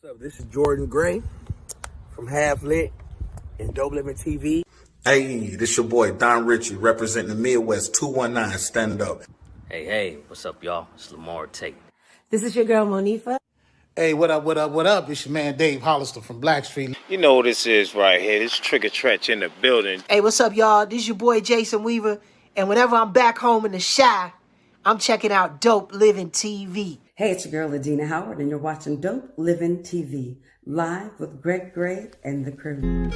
up? This is Jordan Gray from Half Lit and Dope Living TV. Hey, this your boy Don Ritchie representing the Midwest 219 Stand Up. Hey, what's up, y'all? It's Lamar Tate. This is your girl, Monifa. Hey, what up? It's your man Dave Hollister from Blackstreet. You know what this is right here. This Trigger Trench in the building. Hey, what's up, y'all? This is your boy Jason Weaver. And whenever I'm back home in the Chi, I'm checking out Dope Living TV. Hey, it's your girl, Adina Howard, and you're watching Dope Living TV, live with Greg Gray and the crew.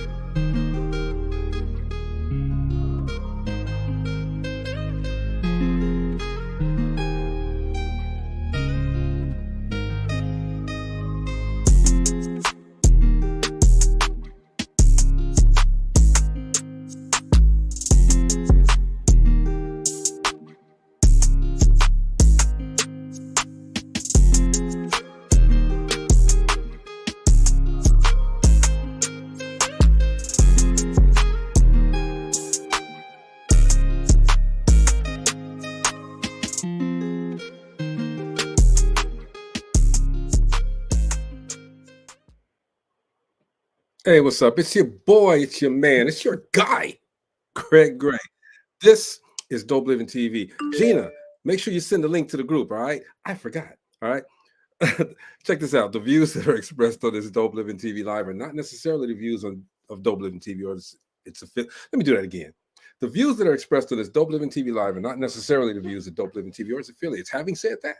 Hey, what's up? It's your boy, it's your man, it's your guy, Greg Gray. This is Dope Living TV. Gina, make sure you send the link to the group, all right? I forgot, all right? Check this out. The views that are expressed on this Dope Living TV live are not necessarily the views of Dope Living TV or it's a fit. Let me do that again. The views that are expressed on this Dope Living TV live are not necessarily the views of Dope Living TV or its affiliates. Having said that,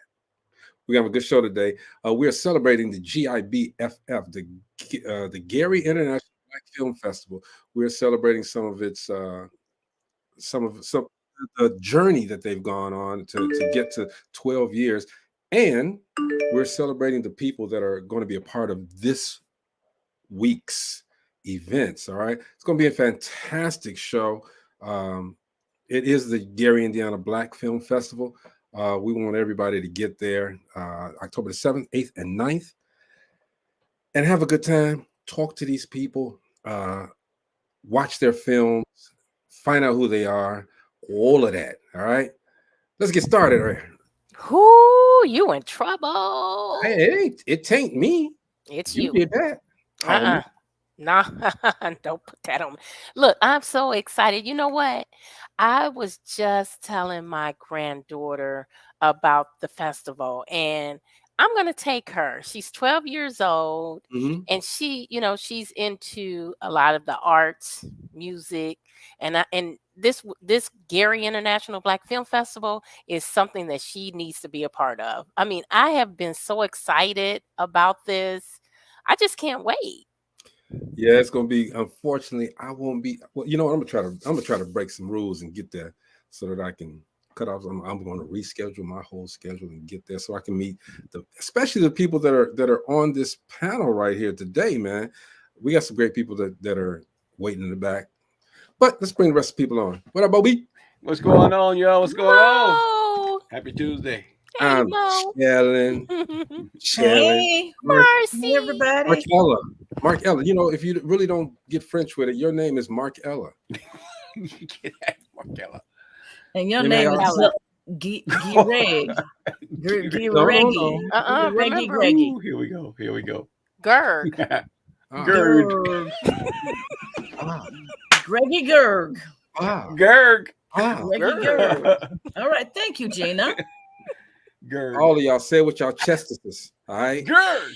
we have a good show today. We are celebrating the GIBFF, the Gary International Black Film Festival. We're celebrating some of the journey that they've gone on to get to 12 years, and we're celebrating the people that are going to be a part of this week's events. All right, it's going to be a fantastic show. It is the Gary Indiana Black Film Festival. We want everybody to get there October the 7th, 8th, and 9th and have a good time. Talk to these people, watch their films, find out who they are, all of that. All right, let's get started. Right? Who you in trouble? Hey, it ain't me. It's you. Did that? No, don't put that on me. Look, I'm so excited. You know what? I was just telling my granddaughter about the festival, and I'm going to take her. She's 12 years old, and she's into a lot of the arts, music, and this Gary International Black Film Festival is something that she needs to be a part of. I mean, I have been so excited about this. I just can't wait. Yeah, it's gonna be. Unfortunately, I won't be. Well, you know what? I'm gonna try to break some rules and get there so that I can cut off. I'm going to reschedule my whole schedule and get there so I can meet especially the people that are on this panel right here today. Man, we got some great people that are waiting in the back. But let's bring the rest of the people on. What up, Bobby? What's going on, y'all? What's going on? Happy Tuesday. I'm chilling. Hey, Marcy, everybody. Mark Ella. You know, if you really don't get French with it, your name is Mark Ella. Mark Ella. And your name is Greg. Greggy. Here we go. Gerg. Gerg. Greggy Gerg. Gerg. Greggy Gerg. All right, thank you, Gina. Gerg. All of y'all say it with y'all chestes, all right? Gerg.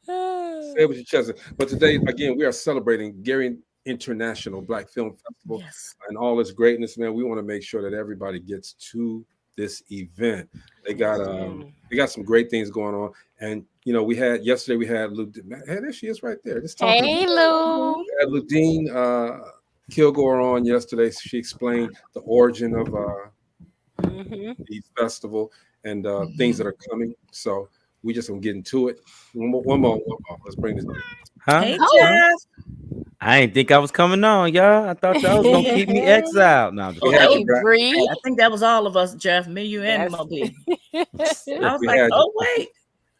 Say it with your chest. But today, again, we are celebrating Gary International Black Film Festival and all its greatness, man. We want to make sure that everybody gets to this event. They got some great things going on. And yesterday we had Lou. Hey, there she is right there. Hey, Lou. We had Ludine Kilgore on yesterday. She explained the origin of the festival and things that are coming. So we just gonna get into it. One more. Let's bring this. Hey, Jeff. I didn't think I was coming on, y'all. I thought y'all was gonna keep me exiled. No, I think that was all of us, Jeff. Me, you, and Moby. I was like, oh wait.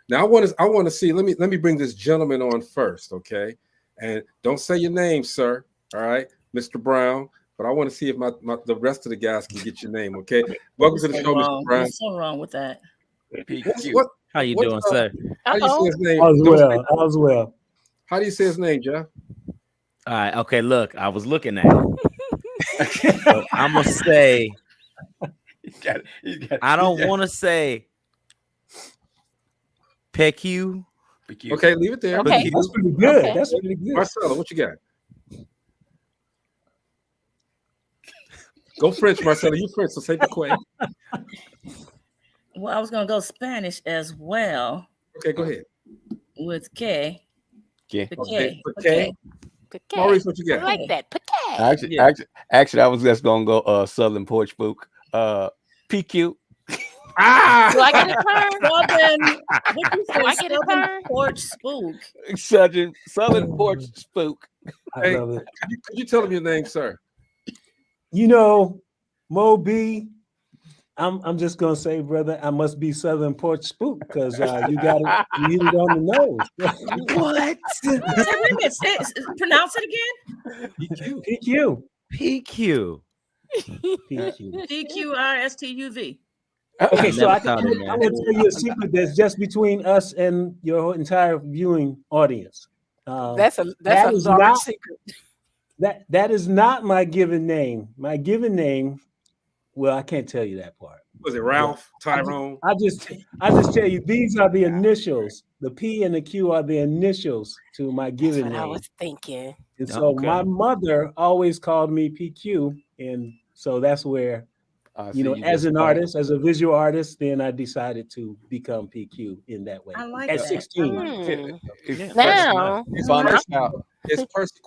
Now I want to see. Let me bring this gentleman on first, okay? And don't say your name, sir. All right, Mr. Brown. But I want to see if the rest of the guys can get your name, okay? Welcome to the show, Mr. Brown. What's so wrong with that? How you doing, sir? How do you say his name? All's Don't say- well. All's well. How do you say his name, Jeff? All right. Okay. Look, I was looking at it. So I'm gonna say. I don't want to say. PQ. Okay, leave it there. Okay. That's pretty good. Okay. That's pretty good. Marcella, what you got? Go French, Marcella. You French, so say Peque. Well, I was gonna go Spanish as well Okay, go ahead. with K. Yeah. Okay, Peque. Peque. Maurice, what you I got? like that. Peque. Actually, I was just gonna go Southern Porch Spook. PQ. Ah! Do I get a turn? Southern, what you Do I say? get a Southern turn? Porch Spook. Southern Porch Spook. I Hey, love it. could you tell him your name, sir? You know, Mo B, I'm just gonna say, brother, I must be Southern Porch Spook because you got it, you hit it on the nose. What? Say, wait a minute, pronounce it again. PQ. PQ. PQ. PQRSTUV. Okay, so Never thought of I'm that. gonna tell you a secret that's just between us and your entire viewing audience. That's a That is large not- secret. That is not my given name. My given name, well, I can't tell you that part. Was it Ralph? Tyrone? I just tell you these are the initials. The P and the Q are the initials to my That's given what I name. was thinking. And so Okay. my mother always called me PQ, and so that's where as an artist, as a visual artist, then I decided to become PQ in that way. I like At that. 16. Now, It's Percy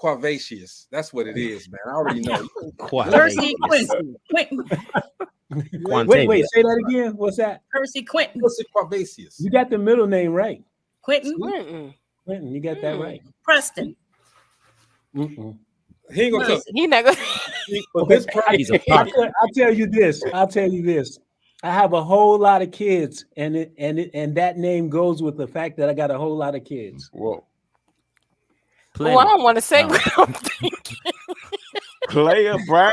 That's what it is, man. I already know. Percy Quentin. Wait, say that again. What's that? Percy Quentin. Percy You got the middle name right. Quentin. Clinton, you got that right. Preston. Mm-mm. He ain't gonna tell. he not gonna. But this He's a I'll tell you this. I have a whole lot of kids, and that name goes with the fact that I got a whole lot of kids. Whoa. Well, I don't want to say what I'm thinking. Claire Brown.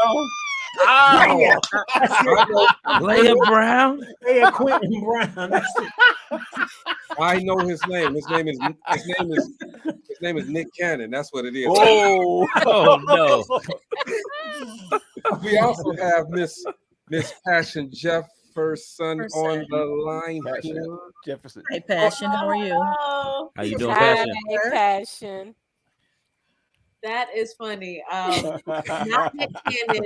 Leah Brown. Hey, Quentin Brown. That's it. I know his name. His name is Nick Cannon. That's what it is. Oh, Oh no. We also have Miss Passion Jefferson on the line. Jefferson. Hey, Passion, how are you? How you doing, Hi, Passion? Passion. That is funny. Not Nick Cannon.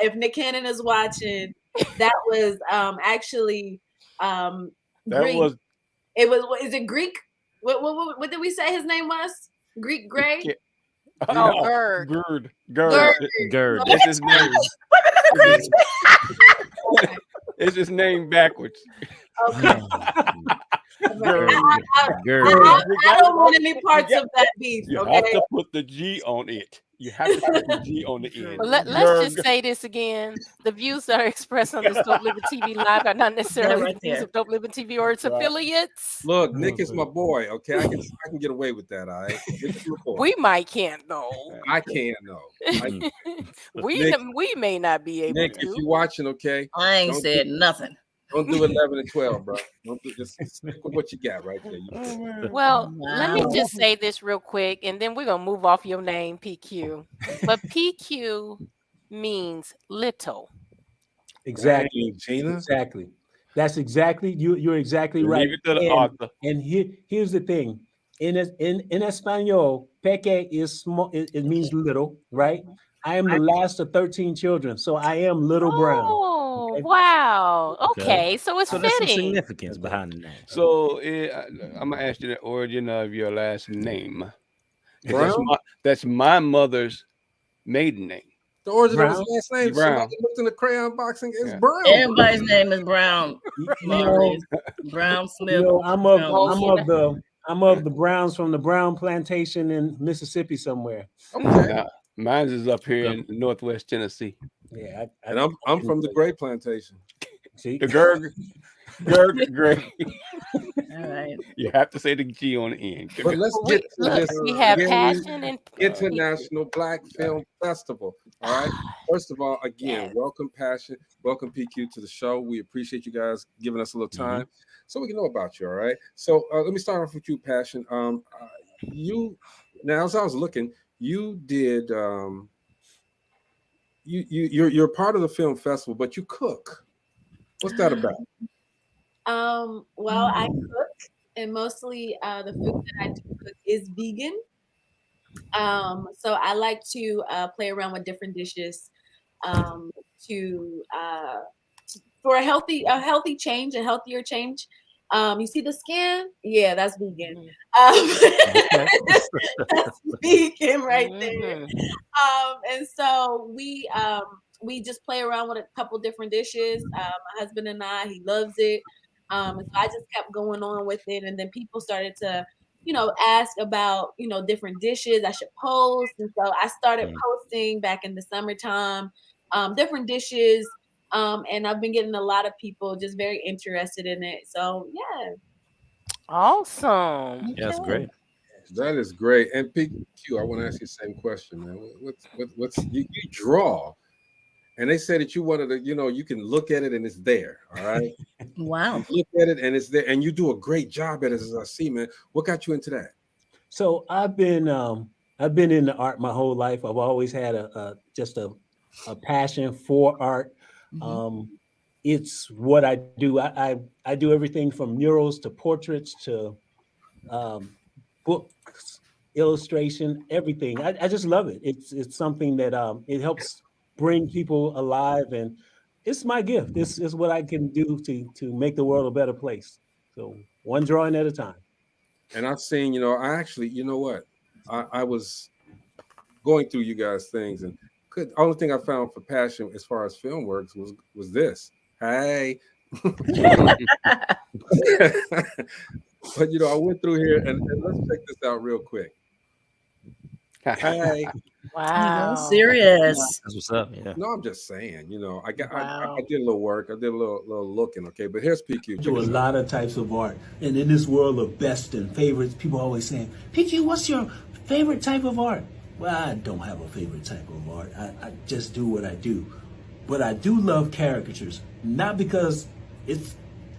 If Nick Cannon is watching, that was actually Greek. Was It was. Is it Greek? What did we say his name was? Greek Gray. Oh, Gerd. Gerd. It's his name. It's his name backwards. Okay. Gerd. I don't want any parts of that beef. You Okay. have to put the G on it. You have to put the G on the end. Well, let's just say this again. The views that are expressed on this Dope Living TV Live are not necessarily right the views there. of Dope Living TV or its affiliates. Look, Nick is my boy. Okay, I can get away with that. All right. It's your boy. We might can't though. I can though. We may not be able Nick, to. if you're watching, okay, I ain't Don't said do- nothing. don't do 11 and 12, bro. Don't do just stick with what you got right there. Well, let me Wow. just say this real quick, and then we're gonna move off your name, PQ. But PQ means little. Exactly, Gina. exactly. That's exactly you're exactly right. Leave it to the And- author. And here's the thing. In Espanol, peque is small. It means little, right? I am the last of 13 children, so I am Little Brown. Oh, wow. Okay, so it's So there's some fitting. significance behind the name. So I'm gonna ask you the origin of your last name. Brown? That's my mother's maiden name. The origin of his Brown? last name. Brown. Somebody looked in the crayon box and it's Yeah. Brown. Everybody's name is Brown. You know, Brown Smith. you know, I'm Brown. of the Browns from the Brown plantation in Mississippi somewhere. Now, mine is up here in Northwest Tennessee. Yeah, And I'm from the Gray Plantation. See, The Gray. All right. You have to say the G on the end. But let's get to Look, this we have very Passion and International Black Film Festival. All right. First of all, again, Yes. welcome Passion, welcome PQ to the show. We appreciate you guys giving us a little time so we can know about you. All right. So let me start off with you, Passion. You now, as I was looking, you did you're part of the film festival, but you cook. What's that about? Well, I cook, and mostly the food that I do cook is vegan. So I like to play around with different dishes to for a healthy change, a healthier change. You see the skin? Yeah, that's vegan. That's vegan right there. And so we just play around with a couple different dishes. My husband and I, he loves it. And so I just kept going on with it, and then people started to, ask about, different dishes I should post. And so I started posting back in the summertime, different dishes. And I've been getting a lot of people just very interested in it. So yeah. Awesome. Yeah, that's great. That is great. And PQ, I want to ask you the same question, man. What's you draw? And they say that you wanted to, you can look at it and it's there. All right. Wow. You look at it and it's there, and you do a great job at it, as I see, man. What got you into that? So I've been in the art my whole life. I've always had just a passion for art. It's what I do. I do everything from murals to portraits to books, illustration, everything. I just love it. It's something that it helps bring people alive, and it's my gift. This is what I can do to make the world a better place. So one drawing at a time. And I've seen, I actually, you know what? I was going through you guys' things, and only thing I found for Passion as far as film works was this. Hey. But I went through here and let's check this out real quick. Hey. Wow. Serious. That's what's up. Yeah. No, I'm just saying, I did a little work. I did a little looking. Okay. But here's PQ. Do a lot of types of art. And in this world of best and favorites, people always saying, PQ, what's your favorite type of art? Well, I don't have a favorite type of art. I just do what I do. But I do love caricatures, not because it's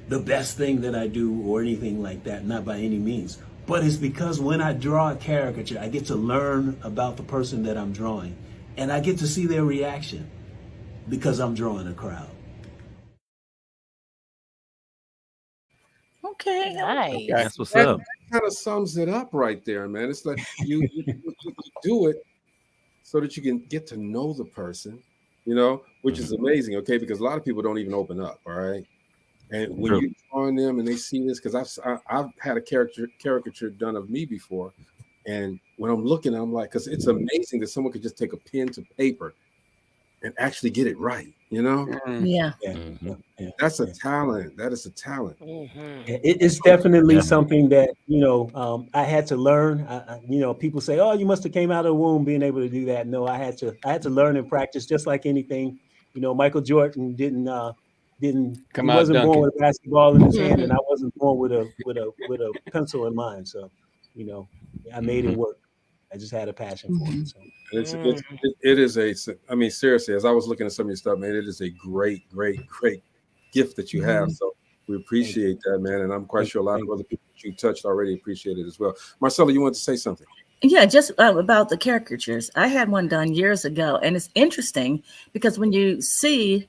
the best thing that I do or anything like that, not by any means. But it's because when I draw a caricature, I get to learn about the person that I'm drawing. And I get to see their reaction because I'm drawing a crowd. Okay. Nice. That's what's up. That kind of sums it up right there, man. It's like you do it so that you can get to know the person, which is amazing, okay? Because a lot of people don't even open up, all right? And when you're drawing them and they see this, because I've had a caricature done of me before, and when I'm looking, I'm like, because it's amazing that someone could just take a pen to paper and actually get it right, Yeah. That's a talent. That is a talent. It's definitely something that I had to learn. People say, "Oh, you must have came out of the womb being able to do that." No, I had to learn and practice, just like anything. Michael Jordan wasn't born with a basketball in his hand, and I wasn't born with a pencil in mine. So, I made it work. I just had a passion for it. So. It is seriously, as I was looking at some of your stuff, man, it is a great, great, great gift that you have. So we appreciate that, man. And I'm quite sure a lot of other people that you touched already appreciate it as well. Marcella, you want to say something? Yeah, just about the caricatures. I had one done years ago, and it's interesting because when you see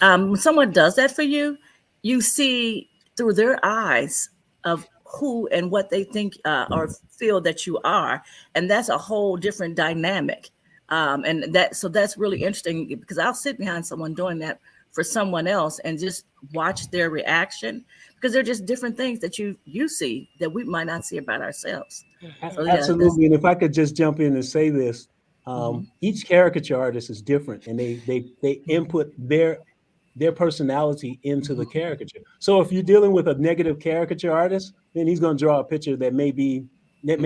when someone does that for you, you see through their eyes of who and what they think or feel that you are, and that's a whole different dynamic. And that's really interesting because I'll sit behind someone doing that for someone else and just watch their reaction because they're just different things that you see that we might not see about ourselves. So, absolutely. And if I could just jump in and say this, each caricature artist is different, and they input their personality into the caricature. So if you're dealing with a negative caricature artist, then he's going to draw a picture that may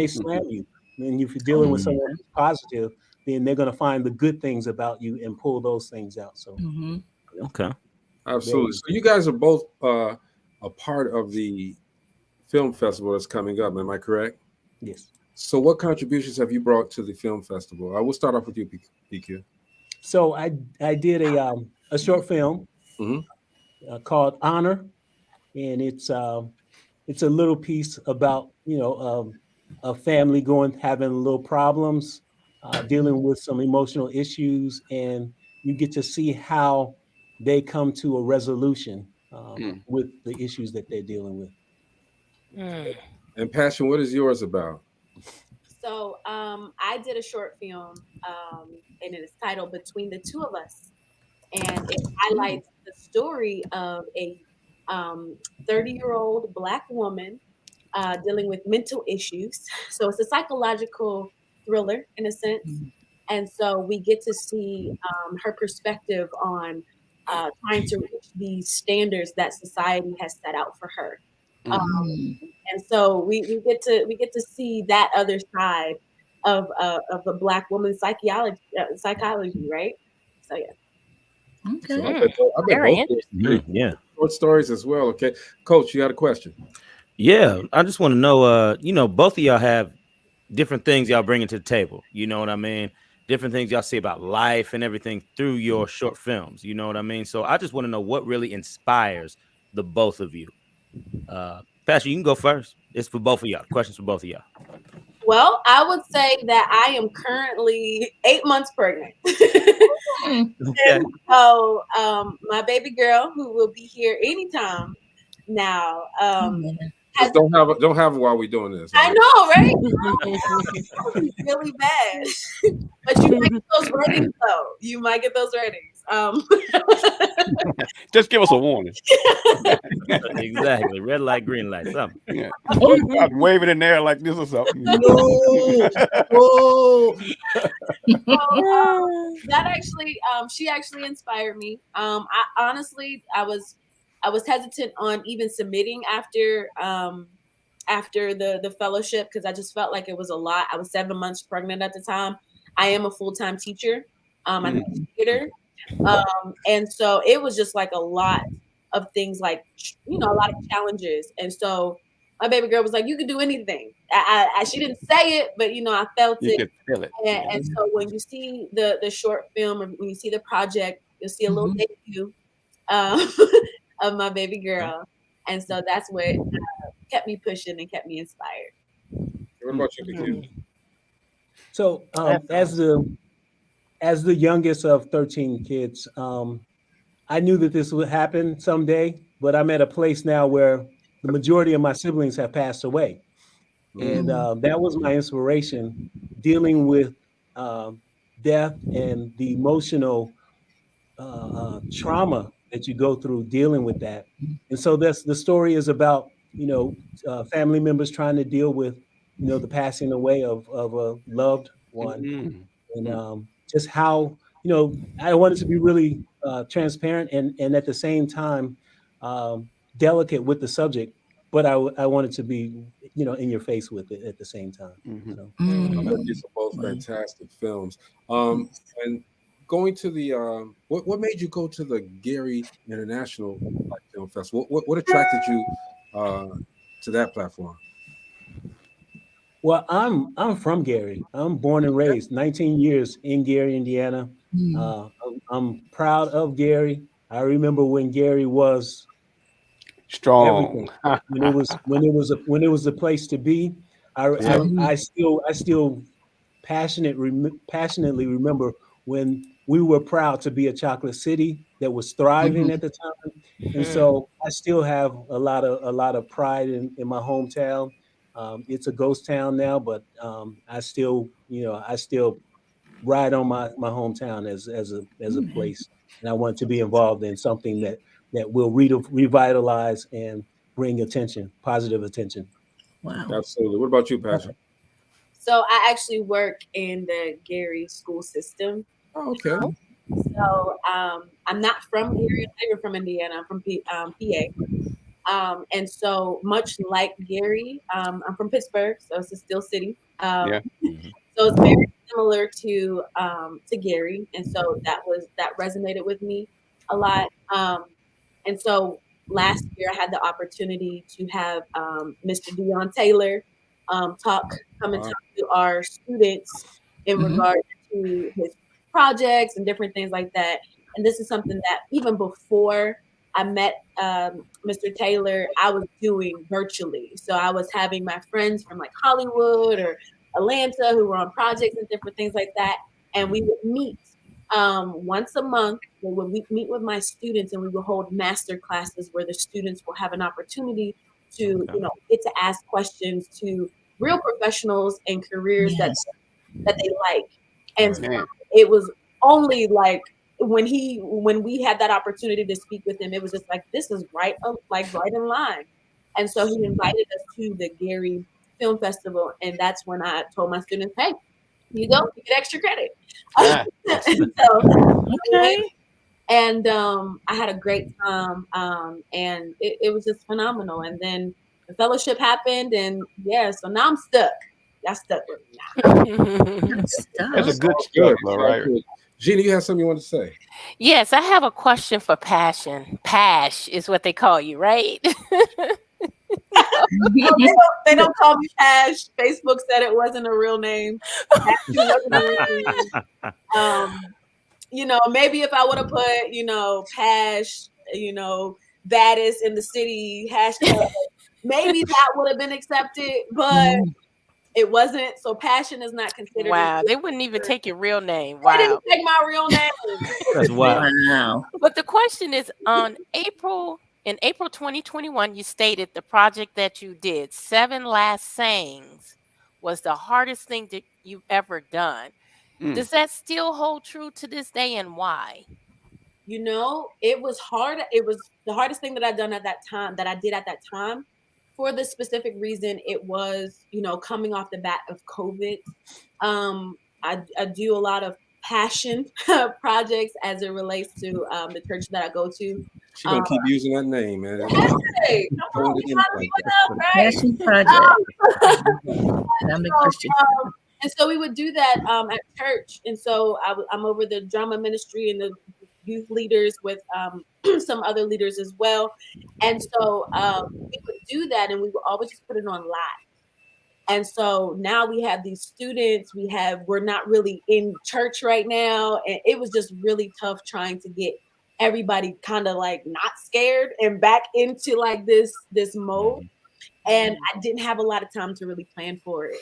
slam you. And if you're dealing with someone who's positive, then they're going to find the good things about you and pull those things out. So, okay, absolutely. So you guys are both a part of the film festival that's coming up. Am I correct? Yes. So what contributions have you brought to the film festival? I will start off with you, PQ. So I did a short film called Honor, and it's a little piece about a family having little problems, dealing with some emotional issues, and you get to see how they come to a resolution with the issues that they're dealing with. And Passion, what is yours about? So I did a short film, and it is titled Between the Two of Us. And it highlights the story of a 30-year-old Black woman dealing with mental issues. So it's a psychological thriller in a sense. And so we get to see her perspective on trying to reach these standards that society has set out for her. And so we get to see that other side of a Black woman's psychology, right? So yeah. Okay. So I bet Very both interesting. Yeah. short stories as well. Okay, Coach, you got a question? Yeah, I just want to know, both of y'all have different things y'all bringing to the table. You know what I mean? Different things y'all see about life and everything through your short films. You know what I mean? So I just want to know what really inspires the both of you. Pastor, you can go first. It's for both of y'all. Questions for both of y'all. Well, I would say that I am currently 8 months pregnant. And so my baby girl, who will be here anytime now, Just don't have it while we're doing this. I know, right? That would be really bad. But you might get those ratings, though. You might get those ratings. Just give us a warning. Exactly. Red light, green light, something. Yeah. I'd wave it in there like this or something. No. That actually, she actually inspired me. I honestly, I was hesitant on even submitting after the fellowship because I just felt like it was a lot. I was 7 months pregnant at the time. I am a full-time teacher. I'm a theater. And so it was just like a lot of things, like, a lot of challenges. And so my baby girl was like, you can do anything. She didn't say it, but, I felt You it. could feel it. And so when you see the short film, or when you see the project, you'll see a little debut of my baby girl. And so that's what kept me pushing and kept me inspired. What about you, Big? So as the youngest of 13 kids, I knew that this would happen someday, but I'm at a place now where the majority of my siblings have passed away. And that was my inspiration, dealing with death and the emotional trauma that you go through dealing with that. And so the story is about, family members trying to deal with, the passing away of a loved one. And just how, I wanted to be really transparent and at the same time delicate with the subject, but I wanted to be, in your face with it at the same time. So. These are both fantastic films. And going to the what made you go to the Gary International Film Festival? What attracted you to that platform? Well, I'm from Gary. I'm born and raised 19 years in Gary, Indiana. I'm proud of Gary. I remember when Gary was strong. When it was a place to be. I still passionately remember when we were proud to be a chocolate city that was thriving at the time. And so I still have a lot of pride in my hometown. It's a ghost town now, but I still ride on my hometown as a place, and I want to be involved in something that will revitalize and bring positive attention. Wow, absolutely. What about you, Patrick? So I actually work in the Gary school system. Oh, okay. So I'm not from Gary. I'm even from Indiana. I'm from PA. And so much like Gary, I'm from Pittsburgh, so it's a steel city. So it's very similar to Gary, and so that resonated with me a lot. And so last year I had the opportunity to have Mr. Dion Taylor come and talk to our students in regard to his projects and different things like that. And this is something that even before I met Mr. Taylor, I was doing virtually. So I was having my friends from like Hollywood or Atlanta who were on projects and different things like that. And we would meet once a month. We would meet with my students, and we would hold master classes where the students will have an opportunity to, get to ask questions to real professionals and careers that they like. And so it was only like when we had that opportunity to speak with him, it was just like, this is right in line. And so he invited us to the Gary Film Festival, and that's when I told my students, hey, you get extra credit. And I had a great time, and it was just phenomenal. And then the fellowship happened, and so now I'm stuck. Y'all stuck with me now. That's a good story, right? Gina, you have something you want to say? Yes, I have a question for Passion. Pash is what they call you, right? They don't call me Pash. Facebook said it wasn't a real name. Maybe if I would have put, Pash, baddest in the city hashtag, maybe that would have been accepted, but it wasn't. So Passion is not considered. Wow, they wouldn't even take your real name. Wow. They didn't take my real name. That's wild. Wow. But the question is, in April 2021, you stated the project that you did, 7 Last Sayings, was the hardest thing that you've ever done. Does that still hold true to this day, and why? It was hard. It was the hardest thing that I did at that time. For the specific reason, it was, coming off the bat of COVID. I do a lot of passion projects as it relates to the church that I go to. She's going to keep using that name, man. Hey, Passion project. And so we would do that at church. And so I'm over the drama ministry and the youth leaders with some other leaders as well. And so we would do that, and we would always just put it on live. And so now we have these students, we're not really in church right now. And it was just really tough trying to get everybody kind of like not scared and back into like this mode. And I didn't have a lot of time to really plan for it.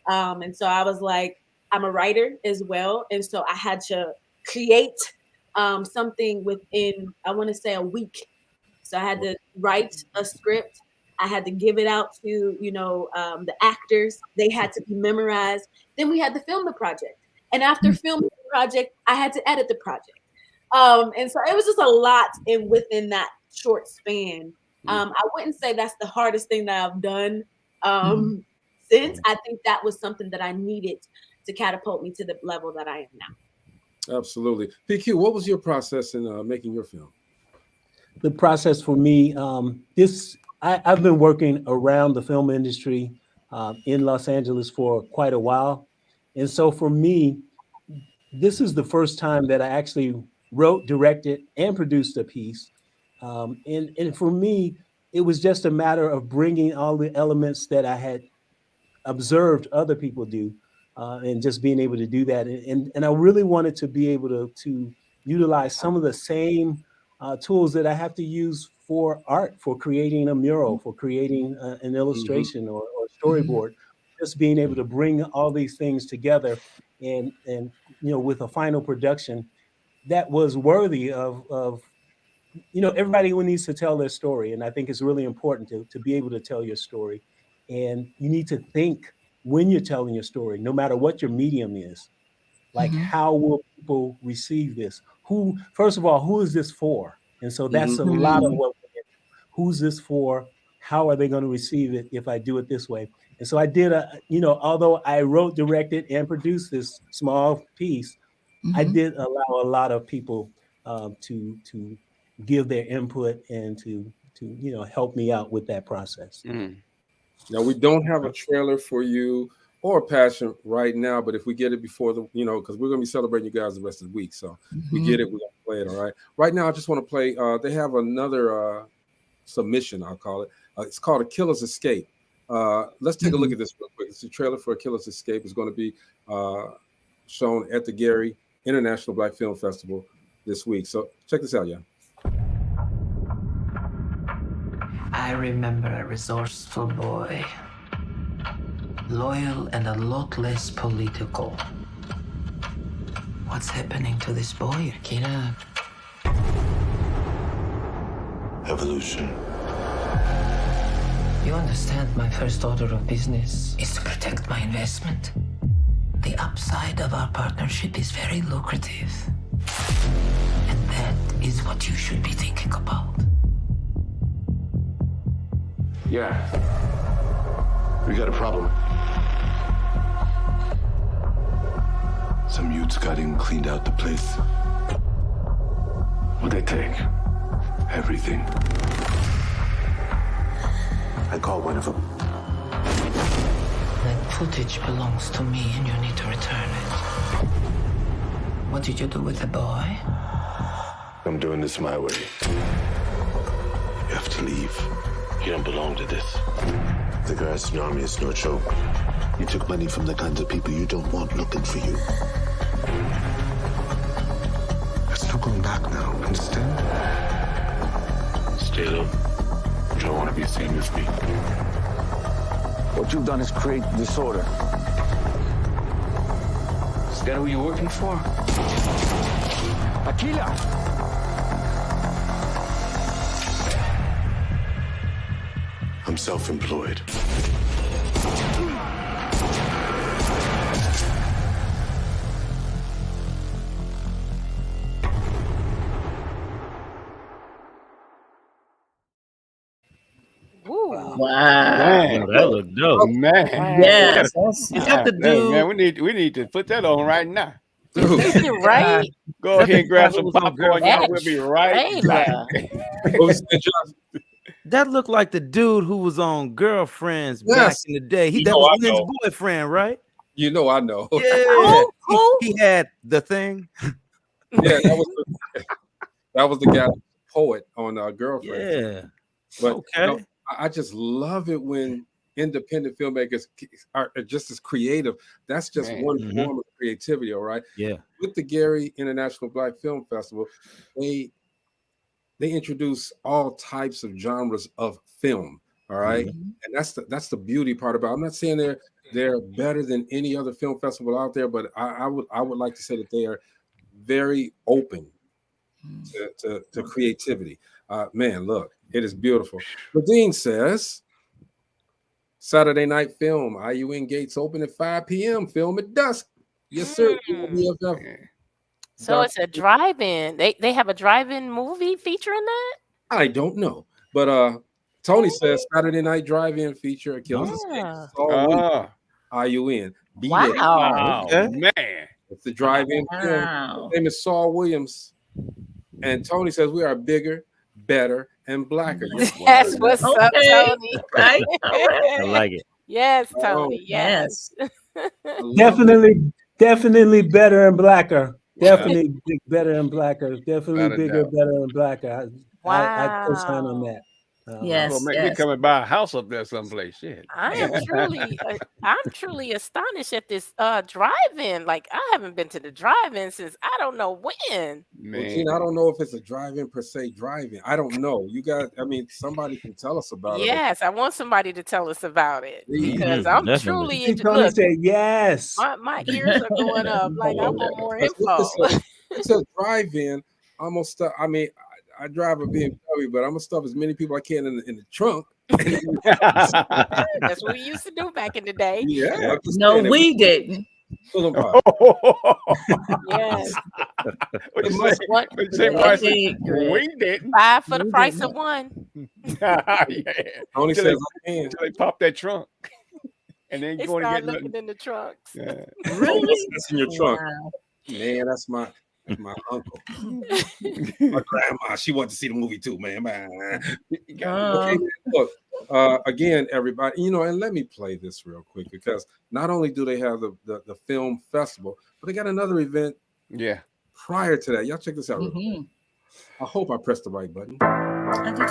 And so I was like, I'm a writer as well. And so I had to create something within, I want to say, a week. So I had to write a script. I had to give it out to, the actors. They had to be memorized. Then we had to film the project. And after filming the project, I had to edit the project. And so it was just a lot within that short span. I wouldn't say that's the hardest thing that I've done since. I think that was something that I needed to catapult me to the level that I am now. Absolutely. PQ, what was your process in making your film? The process for me, I've been working around the film industry in Los Angeles for quite a while. And so for me, this is the first time that I actually wrote, directed, and produced a piece. And for me, it was just a matter of bringing all the elements that I had observed other people do, and just being able to do that. And I really wanted to be able to utilize some of the same tools that I have to use for art, for creating a mural, for creating an illustration or storyboard. Just being able to bring all these things together and with a final production that was worthy of everybody who needs to tell their story. And I think it's really important to be able to tell your story. And you need to think when you're telling your story, no matter what your medium is, like how will people receive this? First of all, who is this for? And so that's a lot of what we're getting. Who's this for? How are they going to receive it if I do it this way? And so I did although I wrote, directed, and produced this small piece, I did allow a lot of people to give their input and to help me out with that process. Now, we don't have a trailer for you or Passion right now, but if we get it before because we're going to be celebrating you guys the rest of the week. So if we get it, we're going to play it. All right. Right now, I just want to play. They have another submission, I'll call it. It's called A Killer's Escape. Let's take a look at this real quick. It's a trailer for A Killer's Escape. It's going to be shown at the Gary International Black Film Festival this week. So check this out, y'all. I remember a resourceful boy, loyal and a lot less political. What's happening to this boy, Akira? Evolution. You understand my first order of business is to protect my investment. The upside of our partnership is very lucrative. And that is what you should be thinking about. Yeah. We got a problem. Some youths got in, cleaned out the place. What'd they take? Everything. I called one of them. That footage belongs to me and you need to return it. What did you do with the boy? I'm doing this my way. You have to leave. You don't belong to this. The Garrison Army is no joke. You took money from the kinds of people you don't want looking for you. There's no going back now, understand? Stay low. You don't want to be seen with me. What you've done is create disorder. Is that who you're working for? Aquila! I'm self-employed. Wow. Man, that look dope. Man. Yes. Is that the dude? Man, we need to put that on right now. You're right. Go ahead and grab some popcorn. Y'all, we'll be right back. That looked like the dude who was on Girlfriends back Yes. in the day. You That know was I Lynn's know. boyfriend, right? You know, I know. Yeah. He had the thing. Yeah, that was the guy, poet on Girlfriend. Yeah. But Okay. you know, I just love it when independent filmmakers are just as creative. That's just Man. one Mhm. form of creativity, all right? Yeah. With the Gary International Black Film Festival, they introduce all types of genres of film, all right? And that's the beauty part about it. I'm not saying they're better than any other film festival out there, but I would like to say that they are very open to creativity. Man, look, it is beautiful. Nadine says, Saturday night film, IUN gates open at 5 p.m. Film at dusk. Yes, sir. BFF. So it's a drive-in. They have a drive-in movie featuring that? I don't know, but Tony says Saturday night drive-in feature Achilles Ah. Escape. All IUN. Be there. Wow. Oh, man. It's the drive-in film. Wow. His name is Saul Williams, and Tony says we are bigger, better, and blacker. That's what's up, Okay. Tony. Right? I like it. Yes, Oh, Tony. Yes. Definitely better and blacker. Definitely better and blacker. Definitely Without a bigger, doubt. better and blacker. I co-sign on that. Yes. Well, make me come and buy a house up there someplace. Shit. I'm truly astonished at this drive-in. Like I haven't been to the drive-in since I don't know when. Well, Gina, I don't know if it's a drive-in per se drive-in. I don't know. You guys, I mean, somebody can tell us about it. Yes, I want somebody to tell us about it Mhm. because I'm Definitely. truly Tony look, said yes. my ears are going up. Like I want more info. It's a drive-in. I'm gonna stuff. I mean, I drive a BMW, but I'm gonna stuff as many people I can in the trunk. That's what we used to do back in the day. Yeah. I'm just No, saying, we didn't. pull them out. Yes. What you What- say? What? What you say, Yeah, Bryce? Greg. We didn't. 5 for the We price didn't. of one. Yeah. Tony Till says they- I can. Until they pop that trunk. And then They going to start get looking nothing. in the trunks. Yeah. Really? That's in your trunk. Wow. Man, that's my uncle. My grandma, she wanted to see the movie too, man. Okay, look, again, everybody, you know, and let me play this real quick because not only do they have the film festival, but they got another event Yeah. prior to that. Y'all check this out. real quick. Mhm. I hope I pressed the right button. I did.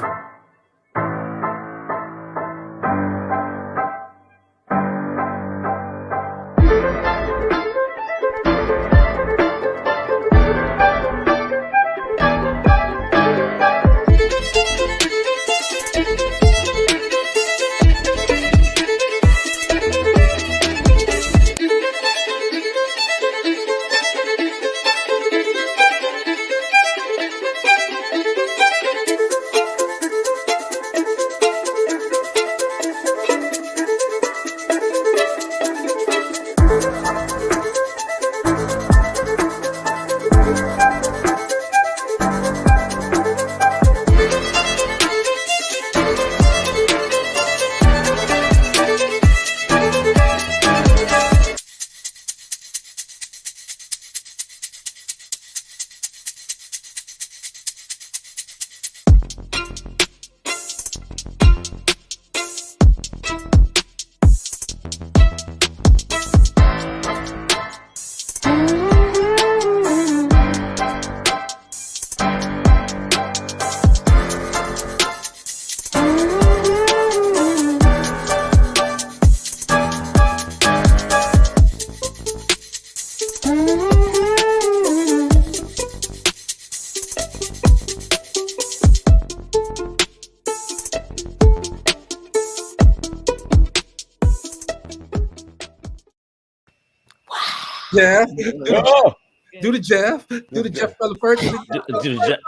Jeff. Oh. Do the Jeff. Do the Jeff Feller first.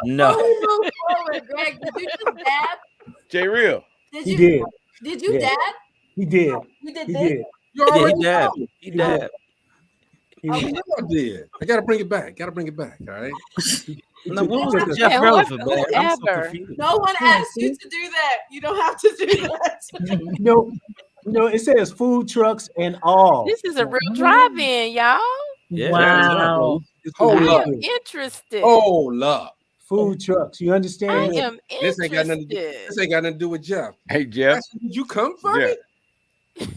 No. Move forward, Greg. Did you just dab? J Real. Did He you? did. Did you Yeah. dab? He did. You did He this? did. You Yeah, already he dabbed. know. He dabbed. He I was- know I did. I gotta bring it back. All right. No, what was took the us- Jeff Yeah, relevant, man? I'm so whoever. confused. No one asked you to do that. You don't have to do that. No, it says food trucks and all. This is a real drive-in, y'all. Yeah, Wow. Hold I up. am interested. Hold up. Food trucks. You I understand? am This ain't got nothing. interested. This ain't got nothing to do with Jeff. Hey Jeff. Did you come for Yeah. me?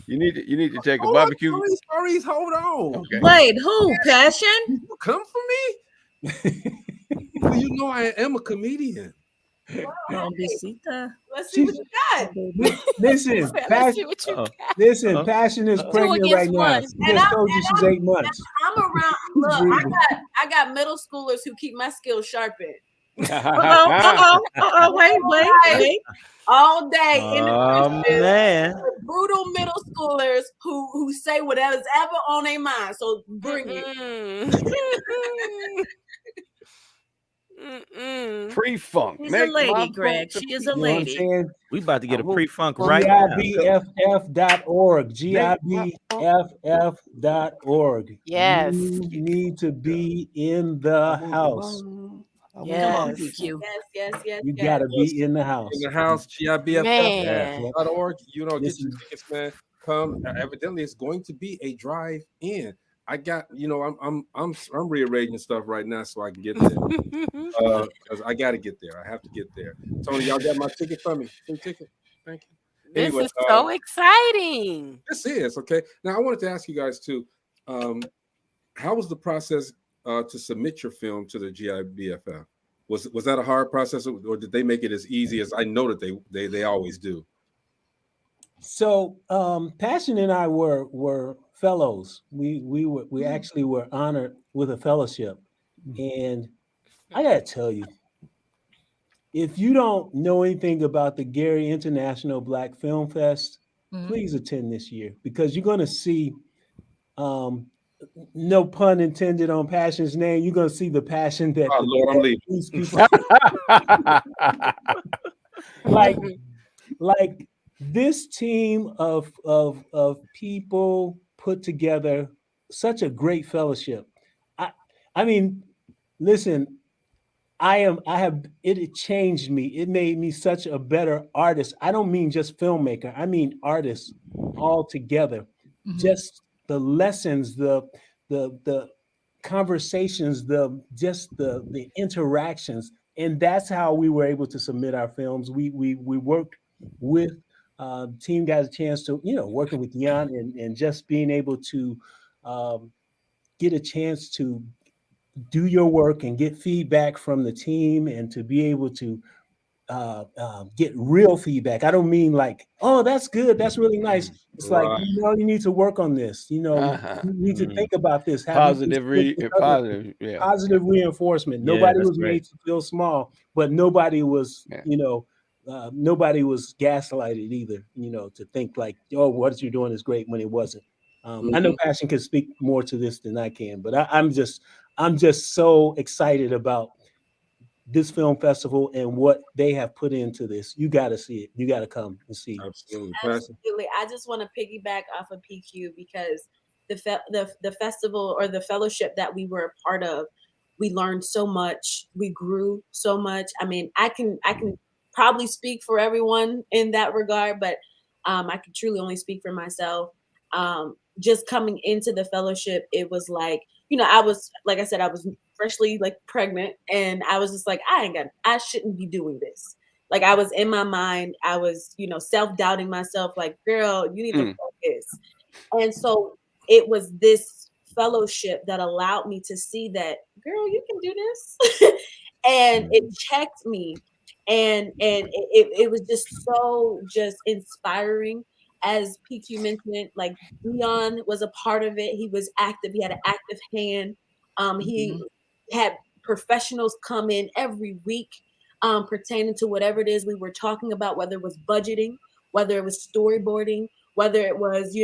You need to take a Hold on, barbecue. Maurice, hold on. Okay. Wait, who? Passion? You come for me? Well, you know I am a comedian. Besita. Let's see what you got. Listen, Let's see Passion. what you got. Listen, Passion is pregnant against right now. one. She And just told you she's 8 months. I'm around. Look, I got middle schoolers who keep my skills sharpened Wait. all day in the Oh trenches. man. Brutal middle schoolers who say whatever's ever on their mind. So bring it. Pre-funk. She's a lady, Greg. She is a You know what I'm lady. saying? We about to get a pre-funk right now. GIBFF.org. GIBFF.org. Yes. You need to be in the house. Yes. Yes. You got to be in the house. In the house, Man. GIBFF.org. You know, get Listen. your tickets, man. Come. Evidently, it's going to be a drive-in. I got, I'm rearranging stuff right now so I can get there. Because I got to get there. I have to get there. Tony, y'all got my ticket for me. Free ticket. Thank you. This Anyway, is so exciting. This is okay. Now I wanted to ask you guys too. How was the process to submit your film to the GIBFF? Was that a hard process, or did they make it as easy as I know that they always do? So Passion and I were fellows. We actually were honored with a fellowship. And I gotta tell you, if you don't know anything about the Gary International Black Film Fest, please attend this year, because you're gonna see, no pun intended on Passion's name, you're gonna see the passion that Oh Lord, I'm leaving. these people like this team of people put together such a great fellowship. I mean, listen, it changed me. It made me such a better artist. I don't mean just filmmaker. I mean artist altogether. Just the lessons, the conversations, the interactions, and that's how we were able to submit our films. We worked with team, got a chance to working with Jan and just being able to get a chance to do your work and get feedback from the team, and to be able to get real feedback. I don't mean like, oh, that's good, that's really nice. It's Right. like, you need to work on this. You need to think about this. Positive yeah. Positive reinforcement. Yeah, Nobody that's was great. made to feel small, but nobody was, nobody was gaslighted either. To think like, oh, what you're doing is great, when it wasn't. I know Passion can speak more to this than I can, but I'm just so excited about this film festival and what they have put into this. You got to see it. You got to come and see. Absolutely. Absolutely. I just want to piggyback off of PQ, because the festival or the fellowship that we were a part of, we learned so much. We grew so much. I mean, I can probably speak for everyone in that regard, but I can truly only speak for myself. Just coming into the fellowship, it was like, I was, like I said, I was freshly pregnant, and I was just like, I shouldn't be doing this. Like, I was in my mind, I was, self-doubting myself, like, girl, you need to focus. And so it was this fellowship that allowed me to see that, girl, you can do this. And it checked me. And it was just so inspiring. As PQ mentioned, like, Dion was a part of it. He was active. He had an active hand. He had professionals come in every week pertaining to whatever it is we were talking about, whether it was budgeting, whether it was storyboarding, whether it was,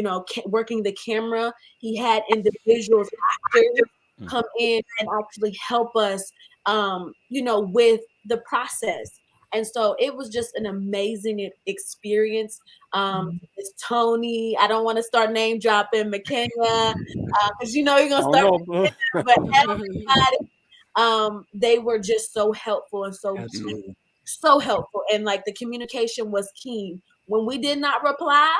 working the camera. He had individuals, actors come in and actually help us, with the process. And so it was just an amazing experience. It's Tony. I don't want to start name dropping McKenna, because you're gonna start. But everybody, they were just so helpful and so helpful, and like the communication was key. When we did not reply,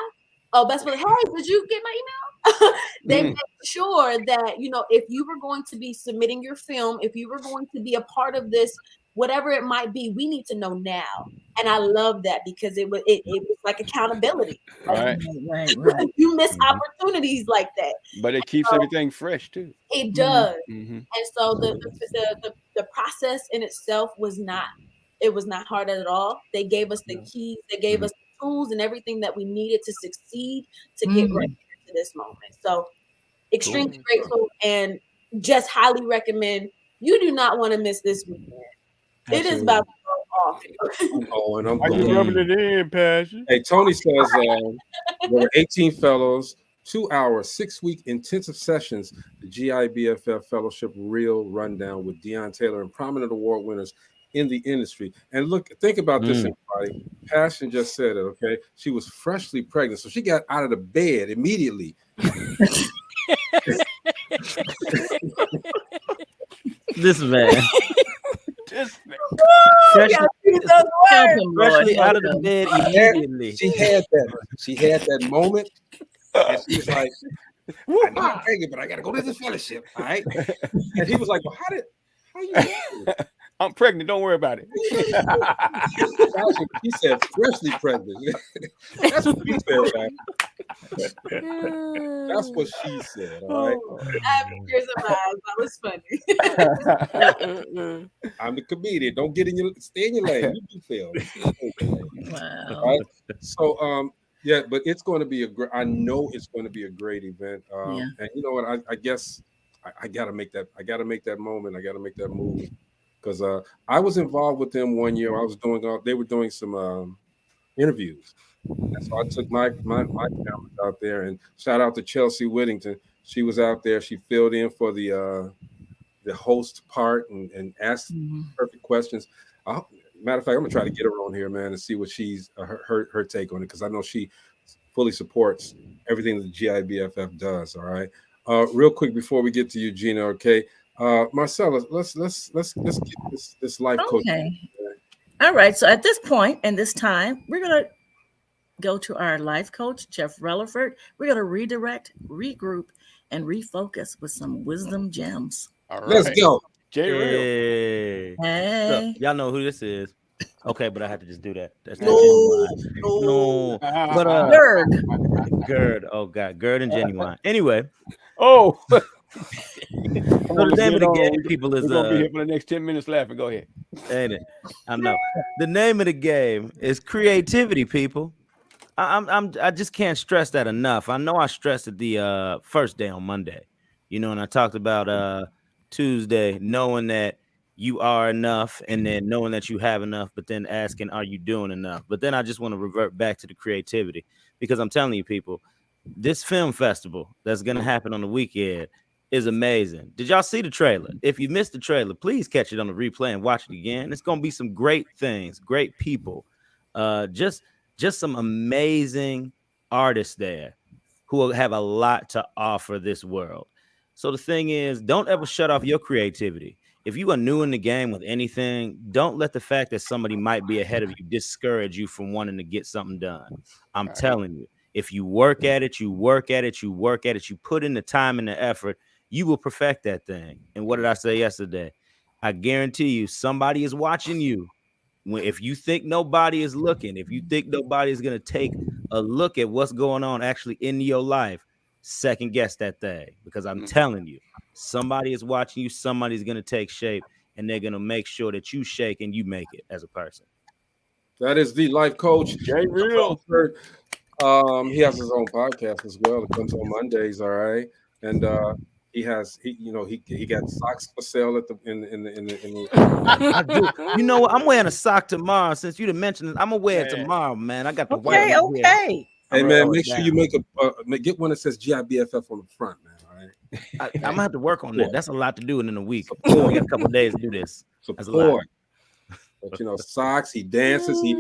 best friend, hey, did you get my email? They made sure that if you were going to be submitting your film, if you were going to be a part of this, whatever it might be, we need to know now. And I love that, because it was like accountability. Right. You miss opportunities like that. But it keeps everything fresh too. It does. And so the process in itself was not hard at all. They gave us the keys, they gave us the tools and everything that we needed to succeed to get right to this moment. So extremely grateful, and just highly recommend. You do not want to miss this weekend. It is about to go off. I'm I just rubbing it in, Passion. Hey, Tony says there were 18 fellows, 2 hours, 6-week intensive sessions, the GIBFF Fellowship Real Rundown with Deion Taylor and prominent award winners in the industry. And look, think about this, everybody. Passion just said it, okay? She was freshly pregnant, so she got out of the bed immediately. This man. Freshly out of the bed immediately. She had that moment, and she was like, I know I'm pregnant, but I gotta go to this fellowship. All right. And he was like, well, how you doing? I'm pregnant, don't worry about it. He said freshly pregnant. That's what he said, man. That's what she said. All right. I have tears in my eyes. That was funny. I'm the comedian. Don't stay in your lane. You do fail. Wow. Right? So yeah, but it's going to be I know it's going to be a great event. And you know what? I guess I got to make that. I got to make that moment. I got to make that move. Because I was involved with them one year. They were doing some interviews. And so I took my cameras out there, and shout out to Chelsea Whittington. She was out there. She filled in for the host part and asked perfect questions. Matter of fact, I'm gonna try to get her on here, man, and see what she's her take on it, because I know she fully supports everything that GIBFF does. All right. Real quick before we get to you, Gina, okay. Marcella, let's get this life coach. Okay. All right. So at this point and this time, we're gonna go to our life coach, Jeff Relaford. We're gonna redirect, regroup, and refocus with some wisdom gems. All right. Let's go. Hey. Hey. Look, y'all know who this is. Okay, but I had to just do that. That's No. But Gerd. Oh God, Gerd and Genuine. Anyway. Oh. So the name of the game, people, is we're gonna be here for the next 10 minutes laughing. Go ahead. Ain't it? I know. The name of the game is creativity, people. I just can't stress that enough. I know I stressed it the first day on Monday, and I talked about Tuesday, knowing that you are enough, and then knowing that you have enough, but then asking, are you doing enough? But then I just want to revert back to the creativity, because I'm telling you, people, this film festival that's going to happen on the weekend is amazing. Did y'all see the trailer? If you missed the trailer, please catch it on the replay and watch it again. It's going to be some great things, great people, just some amazing artists there who will have a lot to offer this world. So the thing is, don't ever shut off your creativity. If you are new in the game with anything, don't let the fact that somebody might be ahead of you discourage you from wanting to get something done. I'm telling you, if you work at it, you put in the time and the effort, you will perfect that thing. And what did I say yesterday? I guarantee you somebody is watching you. If you think nobody is looking, if you think nobody is going to take a look at what's going on actually in your life, second guess that thing, because I'm telling you, somebody is watching you, somebody's going to take shape, and they're going to make sure that you shake and you make it as a person. That is the life coach. Jay Real. He has his own podcast as well. It comes on Mondays, all right. And he got socks for sale at the I do. What? I'm wearing a sock tomorrow. Since you mentioned it, I'm gonna wear it tomorrow, man. I got the white one here. Hey I'm man, make sure you get one that says GIBFF on the front, man. All right. I'm gonna have to work on that. That's a lot to do in a week. We got a couple of days to do this. That's a lot. Support. But you know, socks. He dances. He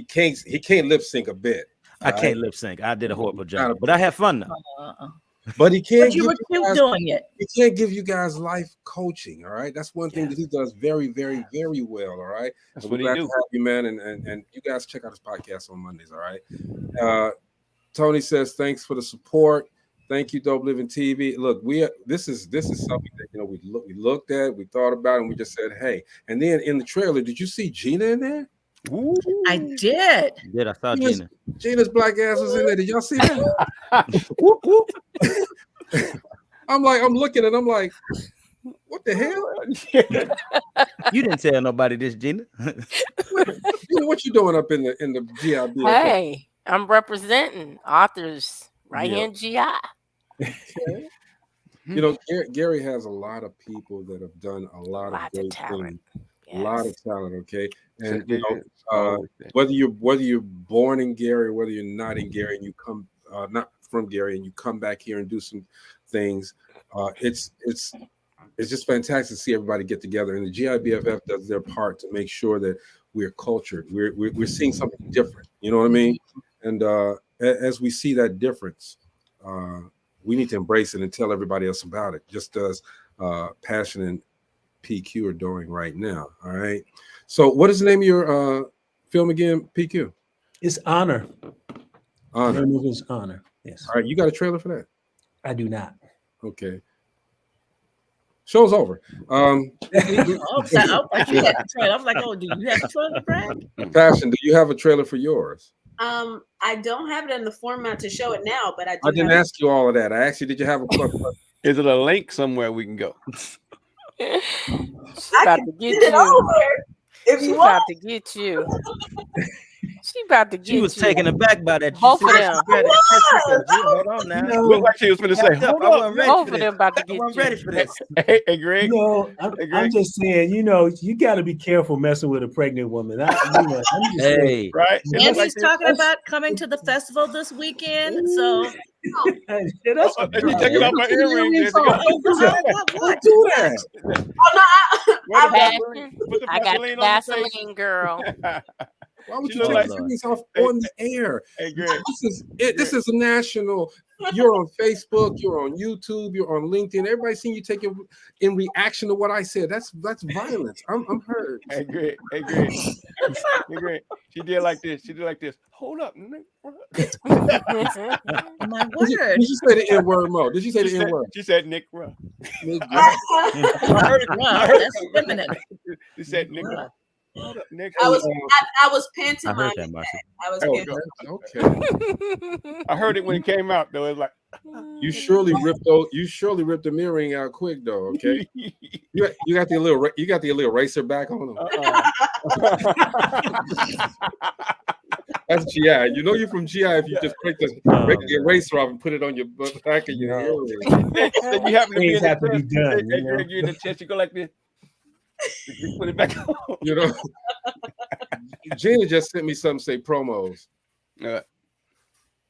can't lip sync a bit. I can't lip sync. I did a horrible job, but I had fun though. But he can't. But you were cute doing it. He can't give you guys life coaching. All right, that's one thing that he does very, very, very well. All right, That's so what we're he glad do. to have you, man. And you guys check out his podcast on Mondays. All right. Tony says thanks for the support. Thank you, Dope Living TV. Look, this is something that we looked at, we thought about, and we just said, hey. And then in the trailer, did you see Gina in there? Ooh. I did. I saw Gina. Gina's black ass was in there. Did y'all see that? Whoop, whoop. I'm looking and I'm like, what the hell? You didn't tell nobody this, Gina. What you doing up in the GIB? Hey, I'm representing authors right here in GI. You know, Gary has a lot of people that have done a lot of great things. A lot of talent, okay? And you know, whether you're born in Gary, whether you're not in Gary, and you come not from Gary, and you come back here and do some things, it's just fantastic to see everybody get together. And the GIBFF does their part to make sure that we're cultured. We're seeing something different. You know what I mean? And as we see that difference, we need to embrace it and tell everybody else about it, just as Passion and PQ are doing right now. All right. So what is the name of your film again, PQ? It's Honor. Honor. The movie is Honor. Yes. All right. You got a trailer for that? I do not. Okay. Show's over. I was like, you had the trailer. I was like, oh, do you have a trailer, Brad? Passion, do you have a trailer for yours? I don't have it in the format to show it now, but I do. I didn't ask you all of that. I asked you, did you have a Is it a link somewhere we can go? She's about to get send it you. over if She's you about want. to get you. She about to get you. She was taken aback by that. Both of them. Hold on now. Looked like she was going to say, hold up. Both of them about to get you. ready for this. Hey, Greg. You know, I'm just saying, you know, you got to be careful messing with a pregnant woman. I'm just saying. Right. And he's talking about coming to the festival this weekend. So Yeah, that's She's taking off my earrings. what? Do that. I got the Vaseline, girl. Why would She you look take like- things off on the air? Hey, Greg. This is a national. You're on Facebook, you're on YouTube, you're on LinkedIn. Everybody's seen you take it in reaction to what I said. That's violence. I'm hurt. Hey, Greg. Hey, Greg. Hey, Greg. She did like this. She did like this. Hold up. My Did word. you say the N-word, Mo? Did you say the N-word? She said Nick Ruff. Wow, that's feminine. She said Nick Ruff. Nick I was I pantomiming heard that, that. Marcia. I was Oh, pantomiming. Okay. I heard it when it came out, though. It was like, You surely ripped the mirroring out quick, though. Okay. You got the little eraser back on them. That's GI. You know you're from GI if you just break the eraser off and put it on your back of your earring. then you happen to be Things in the have to be chest. done, Hey, you know? Greg, you're in the chest. You go like this. You put it back on. You know. Gina just sent me something say promos.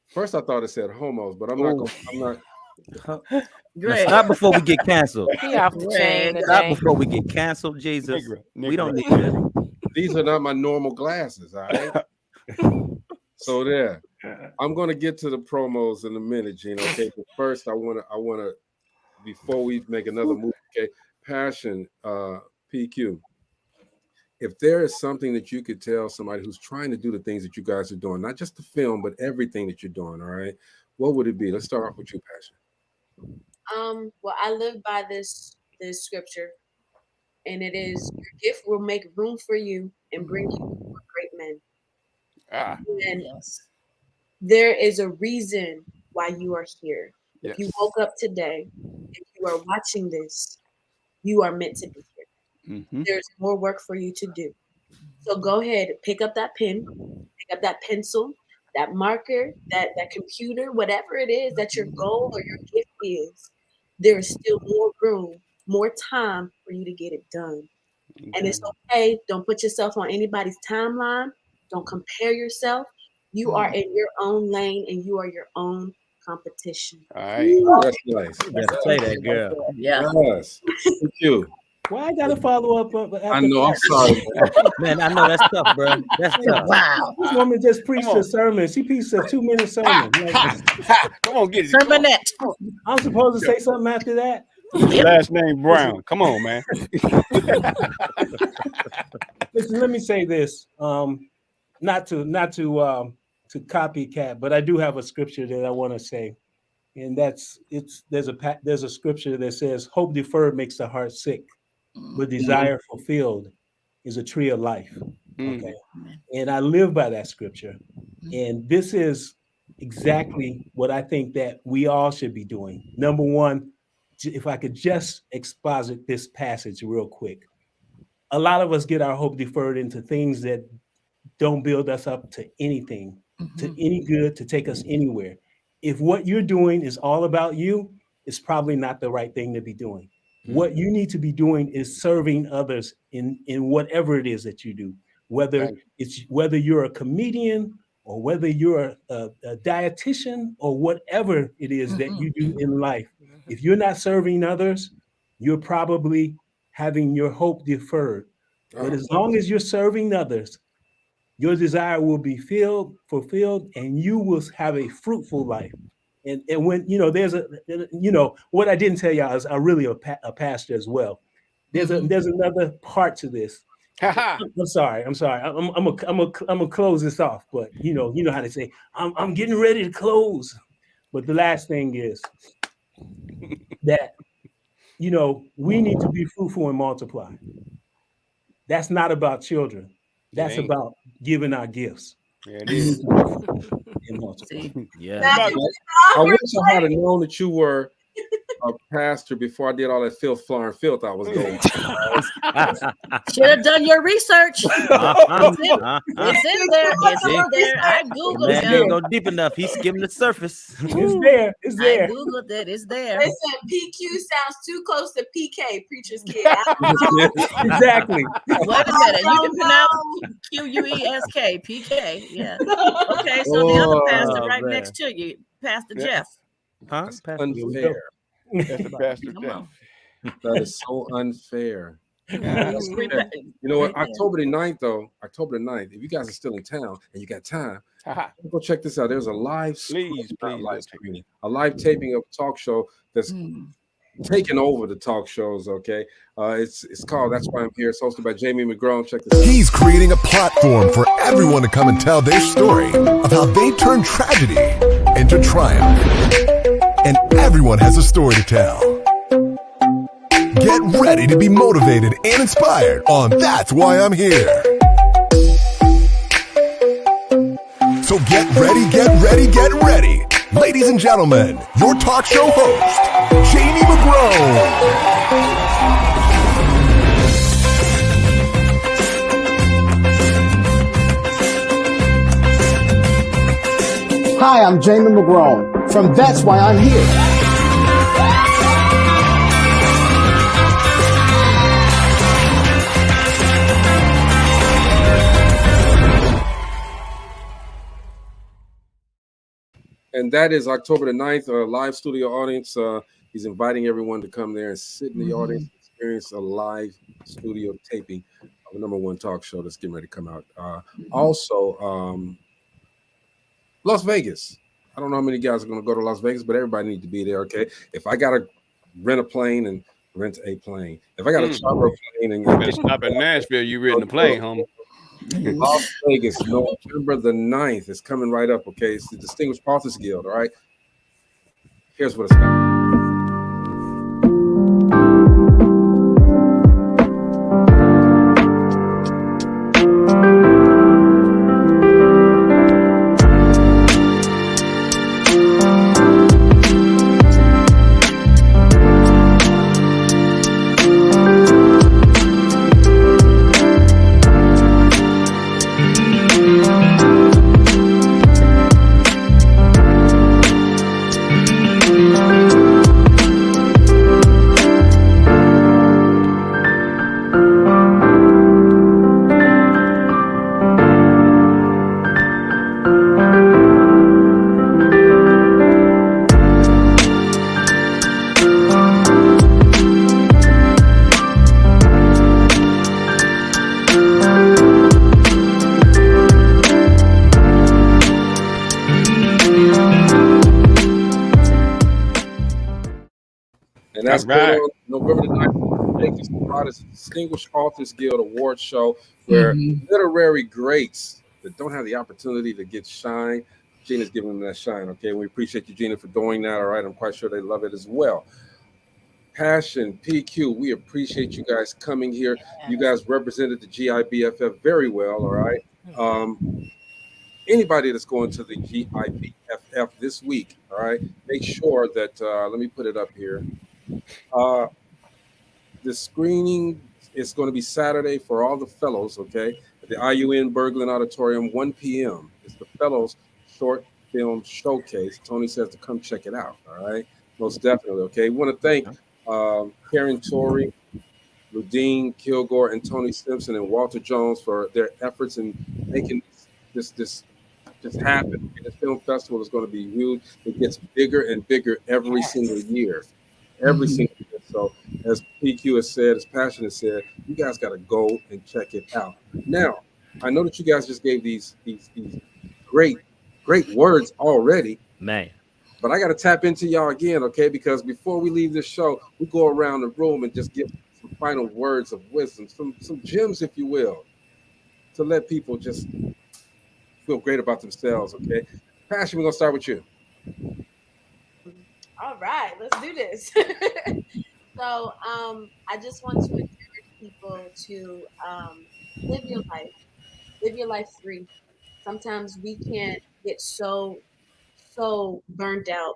First I thought it said homos, but I'm not. Now Greg. stop before we get canceled. He off the chain Stop today. before we get canceled, Jesus. Negro. We don't need this. These are not my normal glasses, all right? So there. I'm gonna get to the promos in a minute, Gina. Okay, but first I wanna before we make another move, okay? Passion, PQ. If there is something that you could tell somebody who's trying to do the things that you guys are doing, not just the film, but everything that you're doing, all right, what would it be? Let's start off with you, Passion. Well, I live by this scripture, and it is, your gift will make room for you and bring you before great men. And there is a reason why you are here. If you woke up today, if you are watching this, you are meant to be here. There's more work for you to do. So go ahead, pick up that pen, pick up that pencil, that marker, that computer, whatever it is that your goal or your gift is. There is still more room, more time for you to get it done. And it's okay. Don't put yourself on anybody's timeline. Don't compare yourself. You are in your own lane and you are your own competition. All right. Oh, that's nice. Better say that, girl. Yeah. Yes. Thank you. Why I gotta follow up? I know. I'm sorry. Man, I know that's tough, bro. That's tough. Wow. This woman just preached a sermon. She preached a 2-minute sermon. Come on, get it. Sermonette. I'm supposed to say something after that. Last name Brown. Come on, man. Listen, let me say this. Not to copycat, but I do have a scripture that I want to say, and there's a scripture that says, "Hope deferred makes the heart sick, but desire fulfilled is a tree of life." Okay, and I live by that scripture, and this is exactly what I think that we all should be doing. Number one, if I could just exposit this passage real quick. A lot of us get our hope deferred into things that don't build us up to anything, to any good, to take us anywhere. If what you're doing is all about you, it's probably not the right thing to be doing. What you need to be doing is serving others in whatever it is that you do, whether you're a comedian or whether you're a dietitian or whatever it is that you do in life. If you're not serving others, you're probably having your hope deferred. But as long as you're serving others, your desire will be fulfilled, and you will have a fruitful life. And when, there's what I didn't tell y'all is I'm really a pastor as well. There's another part to this. I'm sorry. I'm gonna close this off, but you know how they say, I'm getting ready to close. But the last thing is that, we need to be fruitful and multiply. That's not about children. That's about giving our gifts. Yeah, it is. Yeah. I wish I had known that you were a pastor before I did all that filth I was going. Should have done your research. It's in there. It's in there. I googled Man, it. didn't go deep enough. He's skimming the surface. It's there. It's there. I googled it. It's there. Listen, PQ sounds too close to PK, preacher's kid. Exactly. Wait a minute. You can pronounce Quesk, PK. Yeah. Okay, so the other pastor right next to you, Pastor Jeff. Huh? That's unfair. That's the pastor. That is so unfair. Yeah. You know what? October the 9th, if you guys are still in town and you got time, go check this out. There's a live live taping of a talk show that's taking over the talk shows, okay? It's called That's Why I'm Here. It's hosted by Jamie McGrone. Check this out. He's creating a platform for everyone to come and tell their story of how they turned tragedy into triumph. And everyone has a story to tell. Get ready to be motivated and inspired on That's Why I'm Here. So get ready, get ready, get ready. Ladies and gentlemen, your talk show host, Jamie McGrone. Hi, I'm Jamie McGrone from That's Why I'm Here. And that is October the 9th, a live studio audience. He's inviting everyone to come there and sit in the audience and experience a live studio taping of the #1 talk show that's getting ready to come out. Also, Las Vegas. I don't know how many guys are going to go to Las Vegas, but everybody needs to be there, okay? If I got to rent a plane and rent a plane. If I got to charter a plane and better stop at Nashville, you renting the plane, homie. Las Vegas, November the 9th is coming right up, okay? It's the Distinguished Authors Guild, all right? Here's what it's about. that's All going right. on November the 9th. Thank you so much. It's a Distinguished Authors Guild Award Show where literary greats that don't have the opportunity to get shine, Gina's giving them that shine, okay? We appreciate you, Gina, for doing that, all right? I'm quite sure they love it as well. Passion, PQ, we appreciate you guys coming here. You guys represented the GIBFF very well, all right? Anybody that's going to the GIBFF this week, all right, make sure that, let me put it up here. The screening is going to be Saturday for all the fellows, okay? At the IUN Berglund Auditorium, 1 p.m. It's the Fellows Short Film Showcase. Tony says to come check it out, all right? Most definitely, okay? We want to thank Karen Torrey, Ludine Kilgore, and Tony Simpson and Walter Jones for their efforts in making this happen. And the film festival is going to be huge. It gets bigger and bigger every single year. Every single year. So as PQ has said, as Passion has said, you guys got to go and check it out. Now, I know that you guys just gave these great words already. Man. But I got to tap into y'all again, okay? Because before we leave this show, we go around the room and just give some final words of wisdom, some gems, if you will, to let people just feel great about themselves, okay? Passion, we're going to start with you. All right, let's do this. So I just want to encourage people to live your life free. Sometimes we can get so burned out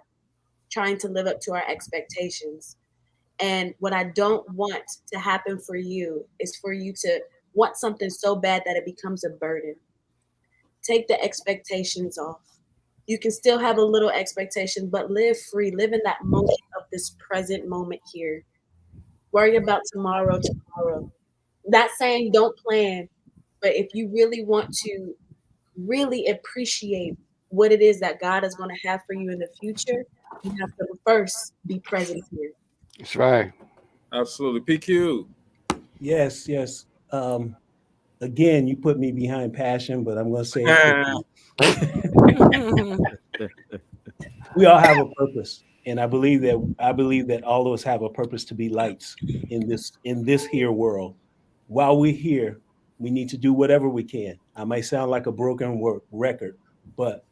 trying to live up to our expectations. And what I don't want to happen for you is for you to want something so bad that it becomes a burden. Take the expectations off. You can still have a little expectation, but live free. Live in that moment of this present moment here. Worry about tomorrow. Not saying don't plan, but if you really want to really appreciate what it is that God is going to have for you in the future, you have to first be present here. That's right. Absolutely. PQ. Yes. Again, you put me behind Passion, but I'm going to say we all have a purpose, and I believe that all of us have a purpose to be lights in this here world. While we're here, we need to do whatever we can. I might sound like a broken record, but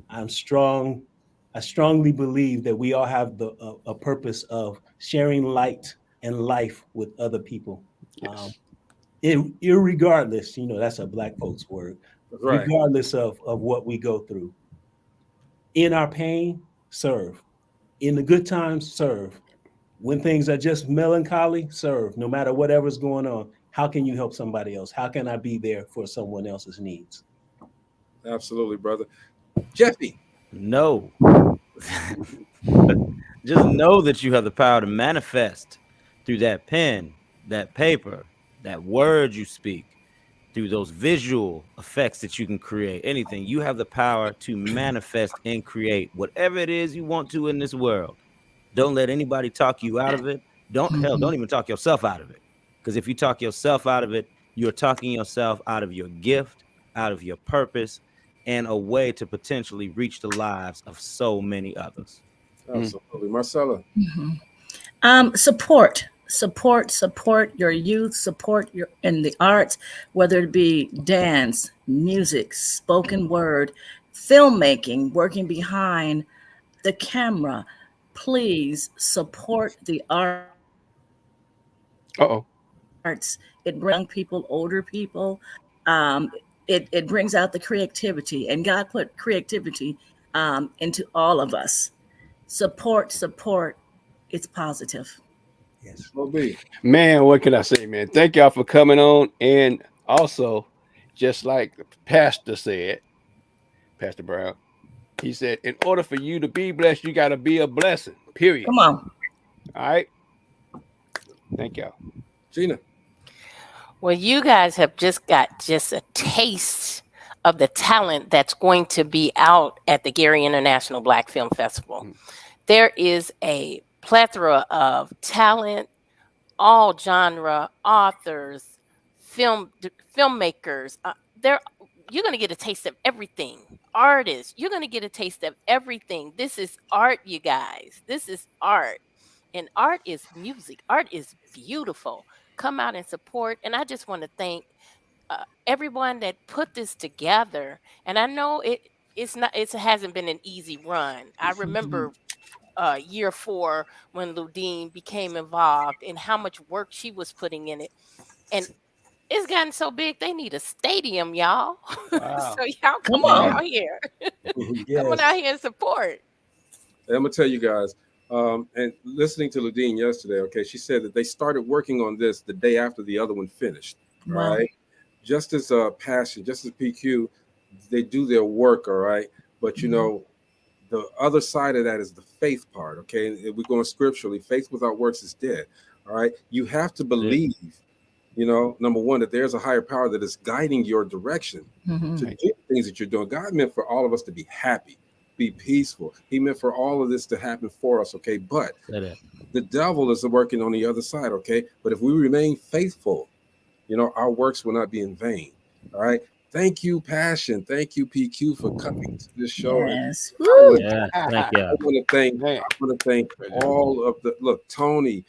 I strongly believe that we all have a purpose of sharing light and life with other people. Yes. Irregardless, that's a black folks word. Right. Regardless of what we go through. In our pain, serve. In the good times, serve. When things are just melancholy, serve. No matter whatever's going on, how can you help somebody else? How can I be there for someone else's needs? Absolutely, brother. Jeffy. No. Just know that you have the power to manifest through that pen, that paper, that word you speak, through those visual effects that you can create. Anything. You have the power to manifest and create whatever it is you want to in this world. Don't let anybody talk you out of it. Don't even talk yourself out of it. Because if you talk yourself out of it, you're talking yourself out of your gift, out of your purpose, and a way to potentially reach the lives of so many others. Absolutely. Marcella. Support your youth, support your in the arts, whether it be dance, music, spoken word, filmmaking, working behind the camera. Please support the arts. It brings people, older people. It brings out the creativity, and God put creativity into all of us. Support. It's positive. Yes. Man, what can I say, man? Thank y'all for coming on. And also, just like the pastor said, Pastor Brown, he said, in order for you to be blessed, you got to be a blessing, period. Come on. All right. Thank y'all. Gina. Well, you guys have just got a taste of the talent that's going to be out at the Gary International Black Film Festival. There is a plethora of talent, all genre, authors, filmmakers. You're going to get a taste of everything. Artists, you're going to get a taste of everything. This is art, you guys. This is art. And art is music. Art is beautiful. Come out and support. And I just want to thank everyone that put this together. And I know it hasn't been an easy run. I remember year 4 when Ludine became involved and how much work she was putting in it. And it's gotten so big they need a stadium, y'all. Wow. So y'all come Come on on. out here. Come Yes. on out here and support. And I'm gonna tell you guys, and listening to Ludine yesterday, okay, she said that they started working on this the day after the other one finished. Wow. Right? Just as Passion, just as PQ, they do their work, all right. But you know, the other side of that is the faith part, okay. And if we're going scripturally, faith without works is dead. All right. You have to believe, you know, number one, that there's a higher power that is guiding your direction Mhm. to do things that you're doing. God meant for all of us to be happy, be peaceful. He meant for all of this to happen for us, okay. But the devil is working on the other side, okay. But if we remain faithful, you know, our works will not be in vain. All right. Thank you, Passion. Thank you, PQ, for coming to this show. Yes. I wanna- Yeah, thank you. I want to thank all of the Tony,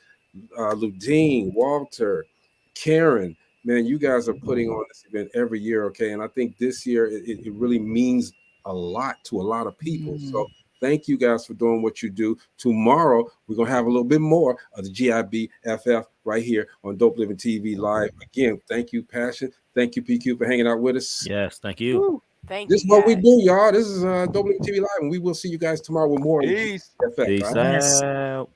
Ludine, Walter, Karen. Man, you guys are putting on this event every year, okay? And I think this year it really means a lot to a lot of people. So thank you guys for doing what you do. Tomorrow we're gonna have a little bit more of the GIBFF right here on Dope Living TV Live. Again, thank you, Passion. Thank you, PQ, for hanging out with us. Yes, thank you. This is what we do, y'all. This is Dope Living TV Live, and we will see you guys tomorrow with more. Peace. FF, Peace all right? out.